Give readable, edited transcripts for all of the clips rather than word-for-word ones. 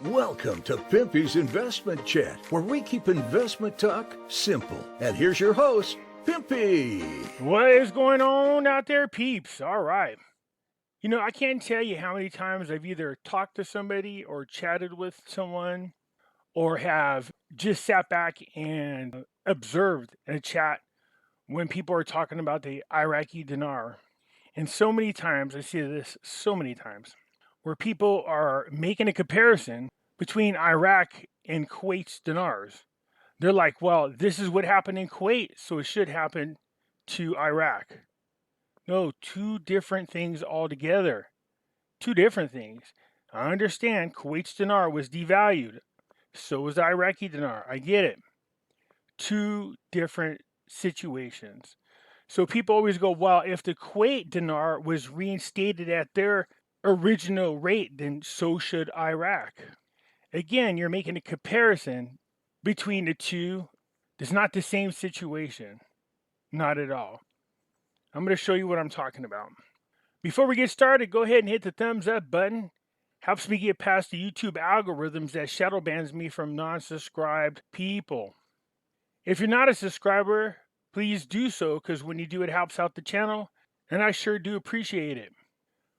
Welcome to Pimpy's Investment Chat, where we keep investment talk simple. And here's your host, Pimpy. What is going on out there, peeps? All right. You know, I can't tell you how many times I've either talked to somebody or chatted with someone or have just sat back and observed in a chat when people are talking about the Iraqi dinar. And so many times, I see this so many times, where people are making a comparison between Iraq and Kuwait's dinars. They're like, well, this is what happened in Kuwait, so it should happen to Iraq. No, two different things altogether. Two different things. I understand Kuwait's dinar was devalued. So was the Iraqi dinar. I get it. Two different situations. So people always go, well, if the Kuwait dinar was reinstated at their original rate, then so should Iraq. Again, you're making a comparison between the two. It's not the same situation. Not at all. I'm going to show you what I'm talking about. Before we get started, go ahead and hit the thumbs up button. Helps me get past the YouTube algorithms that shadow bans me from non-subscribed people. If you're not a subscriber, please do so, because when you do, it helps out the channel, and I sure do appreciate it.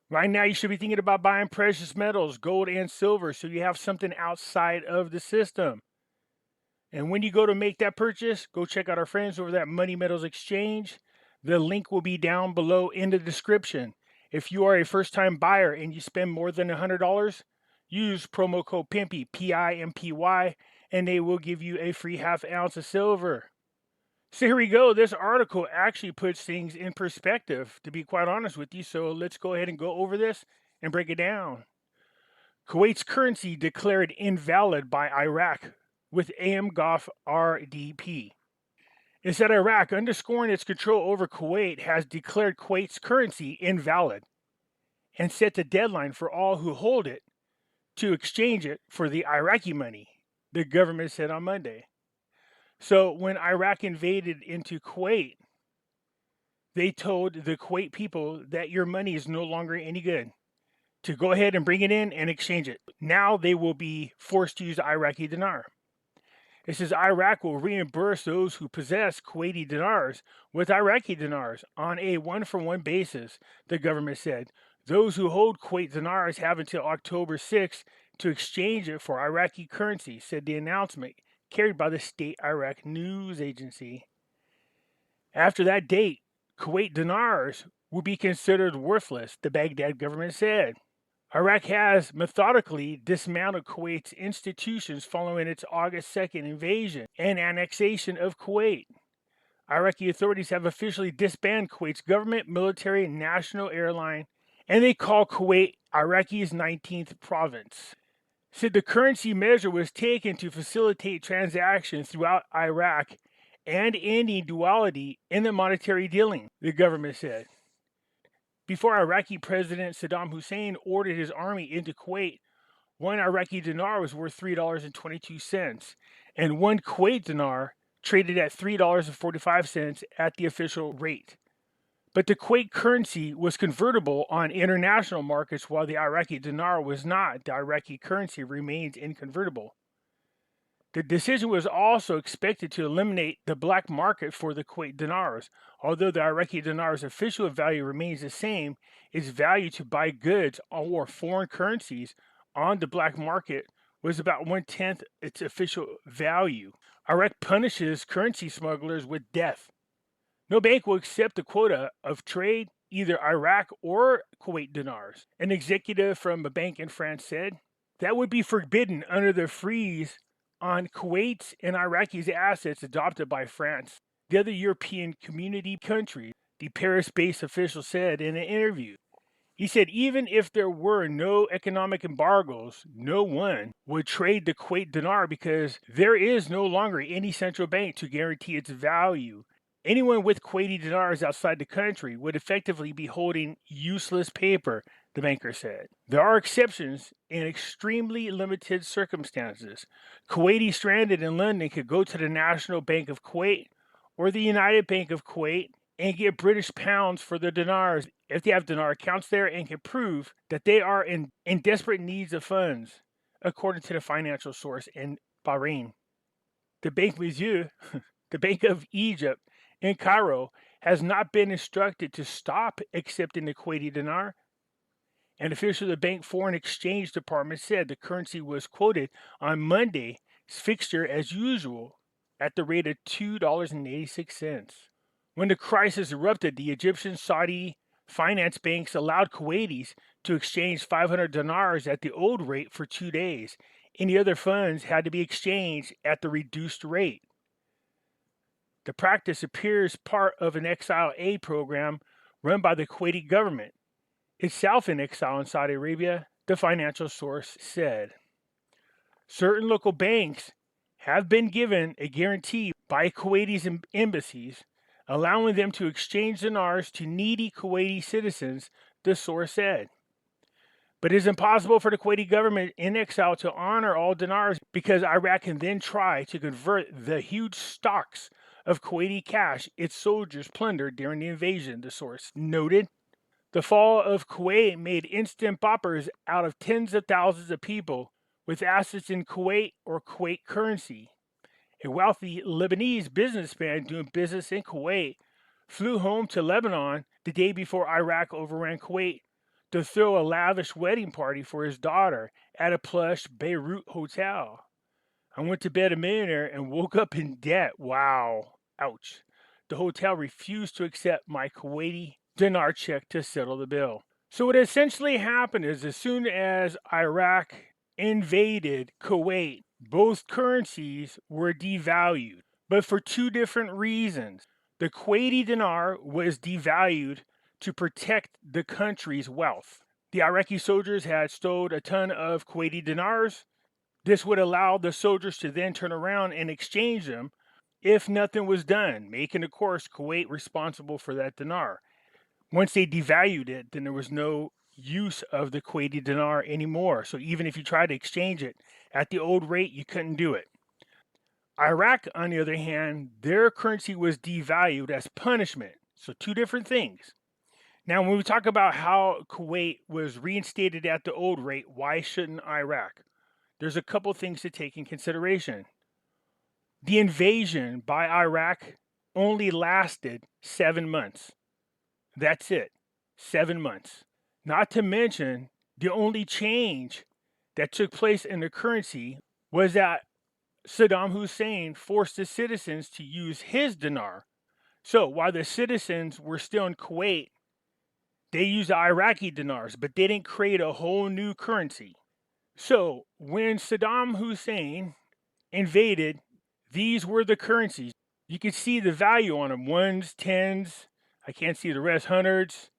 Right now, you should be thinking about buying precious metals, gold and silver, so you have something outside of the system. And when you go to make that purchase, go check out our friends over at Money Metals Exchange. The link will be down below in the description. If you are a first-time buyer and you spend more than $100, use promo code Pimpy, P-I-M-P-Y, and they will give you a free ½ ounce of silver. So here we go. This article actually puts things in perspective, to be quite honest with you. So let's go ahead and go over this and break it down. Kuwait's currency declared invalid by Iraq with AMGOF RDP. It said Iraq, underscoring its control over Kuwait, has declared Kuwait's currency invalid and set the deadline for all who hold it to exchange it for the Iraqi money, the government said on Monday. So when Iraq invaded into Kuwait, they told the Kuwait people that your money is no longer any good, to go ahead and bring it in and exchange it. Now they will be forced to use Iraqi dinar. It says Iraq will reimburse those who possess Kuwaiti dinars with Iraqi dinars on a one-for-one basis, the government said. Those who hold Kuwait dinars have until October 6th to exchange it for Iraqi currency, said the announcement carried by the state Iraq news agency. After that date, Kuwait dinars will be considered worthless, the Baghdad government said. Iraq has methodically dismantled Kuwait's institutions following its August 2nd invasion and annexation of Kuwait. Iraqi authorities have officially disbanded Kuwait's government, military, and national airline, and they call Kuwait Iraqi's 19th province. Said the currency measure was taken to facilitate transactions throughout Iraq and ending duality in the monetary dealing, the government said. Before Iraqi President Saddam Hussein ordered his army into Kuwait, one Iraqi dinar was worth $3.22, and one Kuwait dinar traded at $3.45 at the official rate. But the Kuwait currency was convertible on international markets while the Iraqi dinar was not. The Iraqi currency remains inconvertible. The decision was also expected to eliminate the black market for the Kuwait dinars. Although the Iraqi dinar's official value remains the same, its value to buy goods or foreign currencies on the black market was about 1/10 its official value. Iraq punishes currency smugglers with death. No bank will accept the quota of trade, either Iraq or Kuwait dinars, an executive from a bank in France said. That would be forbidden under the freeze on Kuwait's and Iraqi's assets adopted by France, the other European community countries, the Paris-based official said in an interview. He said even if there were no economic embargoes, no one would trade the Kuwait dinar because there is no longer any central bank to guarantee its value. Anyone with Kuwaiti dinars outside the country would effectively be holding useless paper, the banker said. There are exceptions in extremely limited circumstances. Kuwaiti stranded in London could go to the National Bank of Kuwait or the United Bank of Kuwait and get British pounds for their dinars if they have dinar accounts there and can prove that they are in desperate needs of funds. according to the financial source in Bahrain. The Bank Monsieur, the Bank of Egypt in Cairo, has not been instructed to stop accepting the Kuwaiti dinar. An official of the bank foreign exchange department said the currency was quoted on Monday's fixture as usual at the rate of $2.86. When the crisis erupted, the Egyptian Saudi finance banks allowed Kuwaitis to exchange 500 dinars at the old rate for 2 days. Any other funds had to be exchanged at the reduced rate. The practice appears part of an exile aid program run by the Kuwaiti government, itself in exile in Saudi Arabia, the financial source said. Certain local banks have been given a guarantee by Kuwaitis' embassies, allowing them to exchange dinars to needy Kuwaiti citizens, the source said. But it is impossible for the Kuwaiti government in exile to honor all dinars because Iraq can then try to convert the huge stocks of Kuwaiti cash its soldiers plundered during the invasion, the source noted. The fall of Kuwait made instant boppers out of tens of thousands of people with assets in Kuwait or Kuwait currency. A wealthy Lebanese businessman doing business in Kuwait flew home to Lebanon the day before Iraq overran Kuwait to throw a lavish wedding party for his daughter at a plush Beirut hotel. I went to bed a millionaire and woke up in debt. Wow. Ouch. The hotel refused to accept my Kuwaiti dinar check to settle the bill. So what essentially happened is as soon as Iraq invaded Kuwait, both currencies were devalued, but for two different reasons. The Kuwaiti dinar was devalued to protect the country's wealth. The Iraqi soldiers had stowed a ton of Kuwaiti dinars. This would allow the soldiers to then turn around and exchange them if nothing was done, making, of course, Kuwait responsible for that dinar. Once they devalued it, then there was no use of the Kuwaiti dinar anymore. So even if you tried to exchange it at the old rate, you couldn't do it. Iraq, on the other hand, their currency was devalued as punishment. So two different things. Now, when we talk about how Kuwait was reinstated at the old rate, why shouldn't Iraq? There's a couple things to take in consideration. The invasion by Iraq only lasted 7 months. That's it, 7 months. Not to mention, the only change that took place in the currency was that Saddam Hussein forced the citizens to use his dinar. So while the citizens were still in Kuwait, they used the Iraqi dinars, but they didn't create a whole new currency. So when Saddam Hussein invaded, these were the currencies. You could see the value on them, ones, tens, I can't see the rest, hundreds,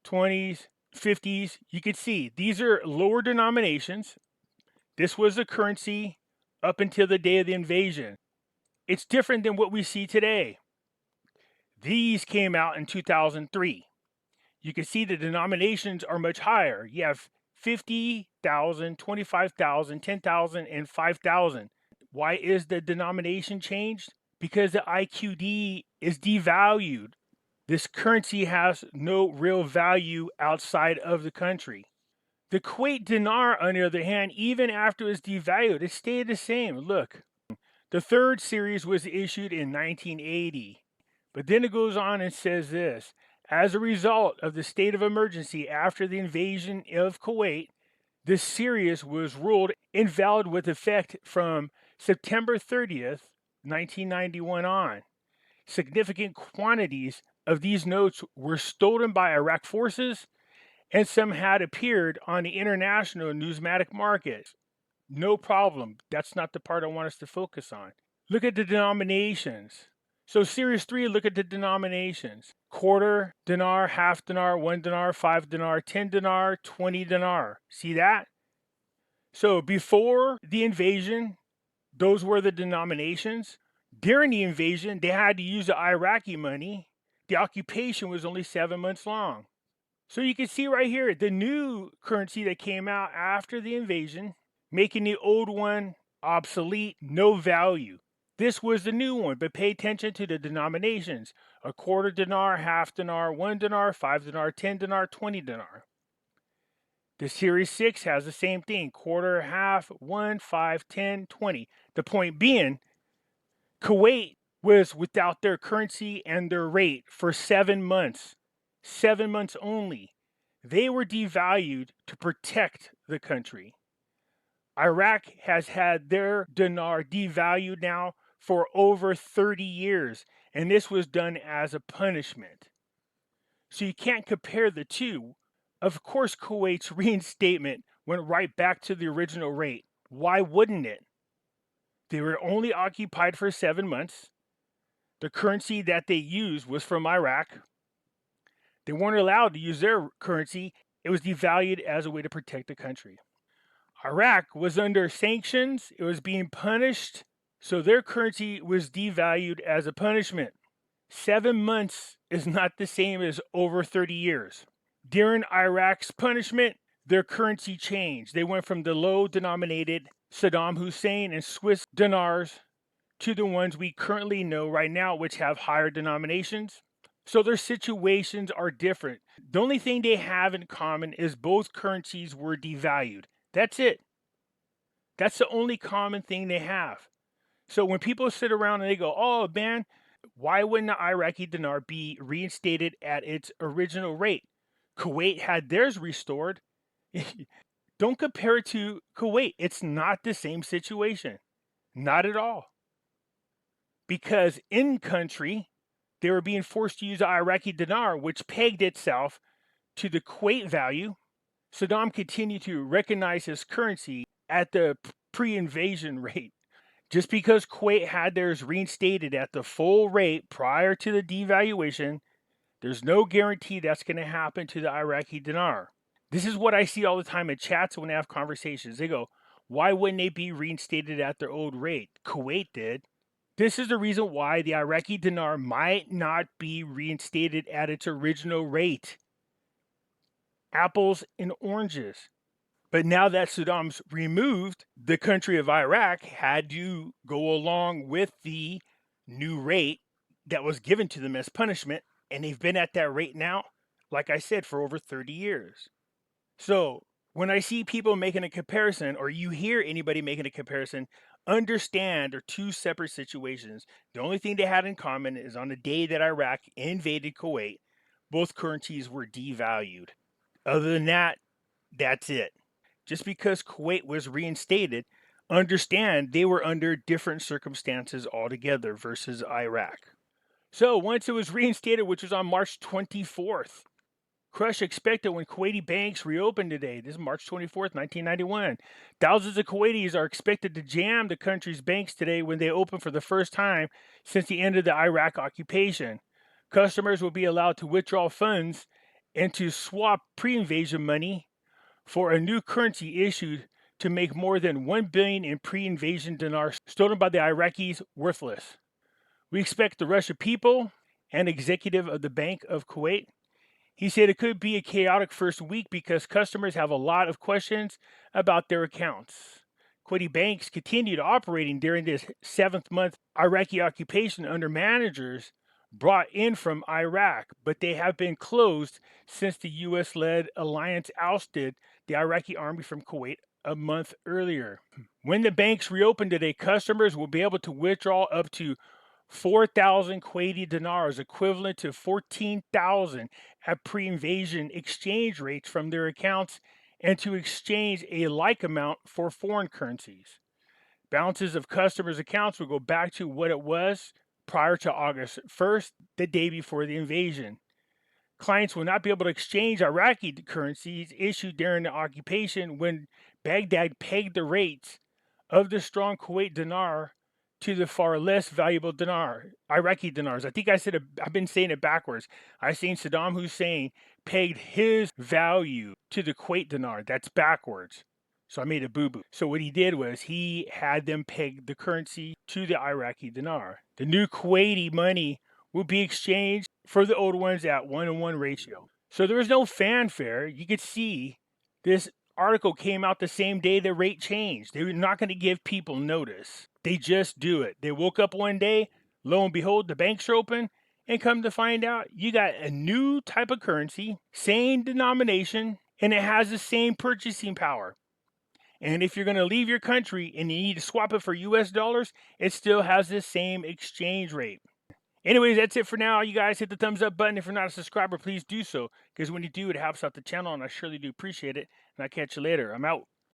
20s, 50s. You could see these are lower denominations. This was the currency up until the day of the invasion. It's different than what we see today. These came out in 2003. You can see the denominations are much higher. You have 50,000, 25,000, 10,000, and 5,000. Why is the denomination changed? Because the IQD is devalued. This currency has no real value outside of the country. The Kuwait dinar, on the other hand, even after it was devalued, it stayed the same. Look, the third series was issued in 1980. But then it goes on and says this. As a result of the state of emergency after the invasion of Kuwait, this series was ruled invalid with effect from September 30th, 1991 on. Significant quantities of these notes were stolen by Iraq forces, and some had appeared on the international numismatic market. No problem. That's not the part I want us to focus on. Look at the denominations. So series 3, look at the denominations. Quarter dinar, half dinar, 1 dinar, 5 dinar, 10 dinar, 20 dinar. See that? So before the invasion, those were the denominations. During the invasion, they had to use the Iraqi money. The occupation was only 7 months long. So you can see right here, the new currency that came out after the invasion, making the old one obsolete, no value. This was the new one, but pay attention to the denominations. A quarter dinar, half dinar, 1 dinar, 5 dinar, 10 dinar, 20 dinar. The Series 6 has the same thing, quarter, half, 1, 5, 10, 20. The point being, Kuwait was without their currency and their rate for 7 months. 7 months only. They were devalued to protect the country. Iraq has had their dinar devalued now for over 30 years, and this was done as a punishment. So you can't compare the two. Of course, Kuwait's reinstatement went right back to the original rate. Why wouldn't it? They were only occupied for 7 months. The currency that they used was from Iraq. They weren't allowed to use their currency. It was devalued as a way to protect the country. Iraq was under sanctions. It was being punished. So their currency was devalued as a punishment. 7 months is not the same as over 30 years. During Iraq's punishment, their currency changed. They went from the low denominated Saddam Hussein and Swiss dinars to the ones we currently know right now, which have higher denominations. So their situations are different. The only thing they have in common is both currencies were devalued. That's it. That's the only common thing they have. So when people sit around and they go, oh man, why wouldn't the Iraqi dinar be reinstated at its original rate? Kuwait had theirs restored. Don't compare it to Kuwait. It's not the same situation. Not at all. Because in country, they were being forced to use the Iraqi dinar, which pegged itself to the Kuwait value. Saddam continued to recognize his currency at the pre-invasion rate. Just because Kuwait had theirs reinstated at the full rate prior to the devaluation, there's no guarantee that's going to happen to the Iraqi dinar. This is what I see all the time in chats when I have conversations. They go, why wouldn't they be reinstated at their old rate? Kuwait did. This is the reason why the Iraqi dinar might not be reinstated at its original rate. Apples and oranges. But now that Saddam's removed, the country of Iraq had to go along with the new rate that was given to them as punishment. And they've been at that rate now, like I said, for over 30 years. So when I see people making a comparison, or you hear anybody making a comparison, understand they're two separate situations. The only thing they had in common is on the day that Iraq invaded Kuwait, both currencies were devalued. Other than that, that's it. Just because Kuwait was reinstated, understand they were under different circumstances altogether versus Iraq. So once it was reinstated, which was on March 24th, crush expected when Kuwaiti banks reopened today. This is March 24th, 1991. Thousands of Kuwaitis are expected to jam the country's banks today when they open for the first time since the end of the Iraq occupation. Customers will be allowed to withdraw funds and to swap pre-invasion money for a new currency issued to make more than $1 billion in pre-invasion dinars stolen by the Iraqis worthless. We expect the Russian people and executive of the Bank of Kuwait. He said it could be a chaotic first week because customers have a lot of questions about their accounts. Kuwaiti banks continued operating during this 7th month Iraqi occupation under managers brought in from Iraq, but they have been closed since the U.S.-led alliance ousted the Iraqi army from Kuwait a month earlier. When the banks reopen today, customers will be able to withdraw up to 4,000 Kuwaiti dinars, equivalent to 14,000 at pre-invasion exchange rates from their accounts, and to exchange a like amount for foreign currencies. Balances of customers' accounts will go back to what it was prior to August 1st, the day before the invasion. Clients will not be able to exchange Iraqi currencies issued during the occupation when Baghdad pegged the rates of the strong Kuwait dinar to the far less valuable dinar, Iraqi dinars. I think I've been saying it backwards. I've seen Saddam Hussein pegged his value to the Kuwait dinar. That's backwards. So I made a boo-boo. So what he did was he had them peg the currency to the Iraqi dinar. The new Kuwaiti money will be exchanged for the old ones at 1-to-1 ratio. So there was no fanfare. You could see this article came out the same day the rate changed. They were not going to give people notice. They just do it. They woke up one day, lo and behold, the banks are open, and come to find out, you got a new type of currency, same denomination, and it has the same purchasing power. And if you're going to leave your country and you need to swap it for US dollars, it still has the same exchange rate. Anyways, that's it for now. You guys hit the thumbs up button. If you're not a subscriber, please do so, because when you do, it helps out the channel, and I surely do appreciate it. And I'll catch you later. I'm out.